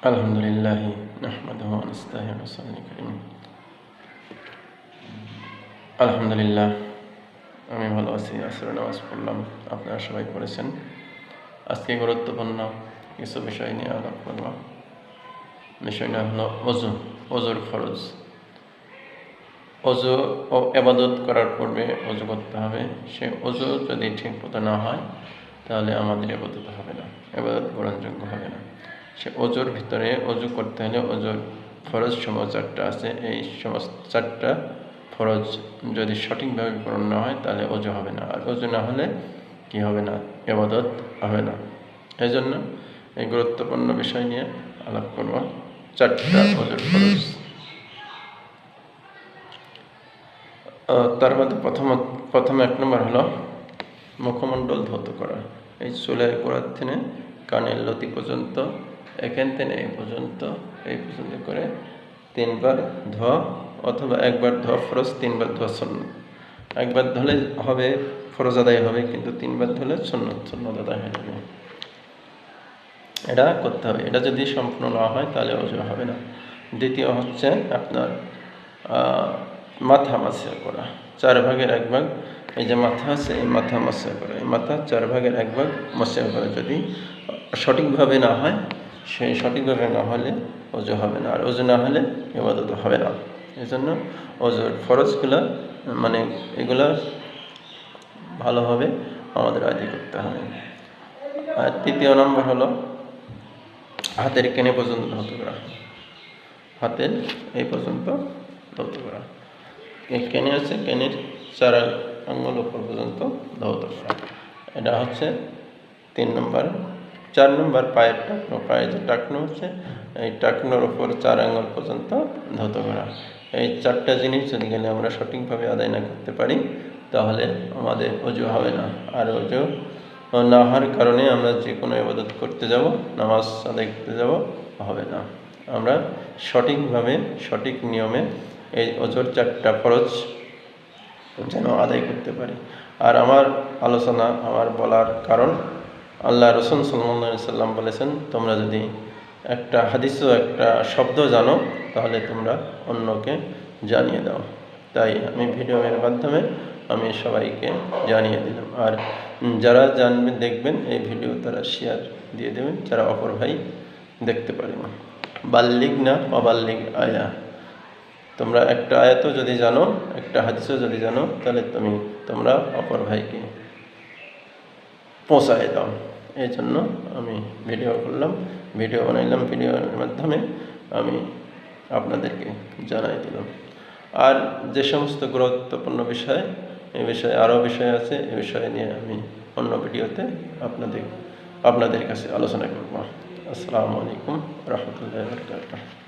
আলহামদুলিল্লাহ নাহমাদুহু ওয়া নাস্তাঈনুহু ওয়া নাস্তাগফিরুহ। আলহামদুলিল্লাহ, আমি ভালো আছি। আসরের নামাজ পড়লাম, আপনারা সবাই পড়েছেন। আজকে গুরুত্বপূর্ণ কিছু বিষয় নিয়ে আলাপ করব। বিষয়টা হলো অজুর ফরজ। অজু ও ইবাদত করার পূর্বে অজু করতে হবে। সে অজু যদি ঠিক মতো না হয় তাহলে আমাদের ইবাদত হবে না, ইবাদত গ্রহণযোগ্য হবে না। সে অজুর ভিতরে অজু করতে হলে অজুর ফরজ সমূহ 4টা আছে। এই সমস্ত 4টা ফরজ যদি সঠিকভাবে পূরণ না হয় তাহলে অজু হবে না, আর অজু না হলে কি হবে না, ইবাদত হবে না। এই জন্য এই গুরুত্বপূর্ণ বিষয় নিয়ে আলাপ করব। 4টা অজুর ফরজ। তার মধ্যে প্রথম 1 নম্বর হলো মুখমণ্ডল ধৌত করা। এই চুলের গোড়ার থেকে কানের লতি পর্যন্ত, এখান থেকে এই পর্যন্ত করে 3বার ধোয়া, অথবা 1বার ধোয়া ফরজ, 3বার ধোয়া সুন্নাত। 1বার ধুলে হবে ফরজ আদায় হবে, কিন্তু 3বার ধুলে সুন্নাত আদায় হয়ে যাবে। এটা করতে হবে। এটা যদি সম্পূর্ণ না হয় তাহলে অজু হবে না। দ্বিতীয় হচ্ছে আপনার মাথা মাসা করা। 4 ভাগের 1 ভাগ, এই যে মাথা আছে এই মাথা মাসা করা, এই মাথা 4 ভাগের 1 ভাগ মাসা করা যদি সঠিকভাবে না হয়, সেই সঠিকভাবে না হলে অজু হবে না, আর অজু না হলে ইবাদত হবে না। এই জন্য অজুর ফরজগুলো মানে এগুলো ভালোভাবে আমাদের আদায় করতে হবে। আর 3য় নম্বর হলো হাতের কেনে পর্যন্ত ধৌত করা। হাতের এই পর্যন্ত ধৌত করা। কেনে আছে, কেনের 4 আঙ্গুল উপর পর্যন্ত ধৌত করা। এটা হচ্ছে 3 নম্বর। 4 নম্বর পায়ের টাকনো। পায়ের যে টাকনো হচ্ছে এই টাকনোর উপর 4 আঙ্গুল পর্যন্ত ধৌত করা। এই 4টা জিনিস যদি গেলে আমরা সঠিকভাবে আদায় না করতে পারি তাহলে আমাদের অজু হবে না। আর অজু না হওয়ার কারণে আমরা যে কোনো ইবাদত করতে যাব, নামাজ আদায় করতে যাব, হবে না। আমরা সঠিকভাবে সঠিক নিয়মে এই অজুর 4টা ফরজ যেন আদায় করতে পারি। আর আমার আলোচনা, আমার বলার কারণ, আল্লাহ রাসূল সাল্লাল্লাহু আলাইহি সাল্লাম বলেছেন, তোমরা যদি একটা হাদিস ও একটা শব্দ জানো তাহলে তোমরা অন্যকে জানিয়ে দাও। তাই আমি ভিডিওর মাধ্যমে আমি সবাইকে জানিয়ে দিলাম। আর যারা জানবেন, দেখবেন এই ভিডিও তারা শেয়ার দিয়ে দেবেন, যারা অপর ভাই দেখতে পারে না। বাল্লিগ না অবাল্লিগ আয়া। তোমরা একটা আয়াতও যদি জানো, একটা হাদিসও যদি জানো, তাহলে তোমরা অপর ভাইকে পৌঁছায় দাও। এই জন্য আমি ভিডিও করলাম, ভিডিও বানাইলাম, ভিডিওর মাধ্যমে আমি আপনাদেরকে জানাই দিলাম। আর যে সমস্ত গুরুত্বপূর্ণ বিষয়, এই বিষয়ে আরও বিষয় আছে, এই বিষয় নিয়ে আমি অন্য ভিডিওতে আপনাদের কাছে আলোচনা করব। আসসালামু আলাইকুম ওয়া রাহমাতুল্লাহি ওয়া বারাকাতুহু।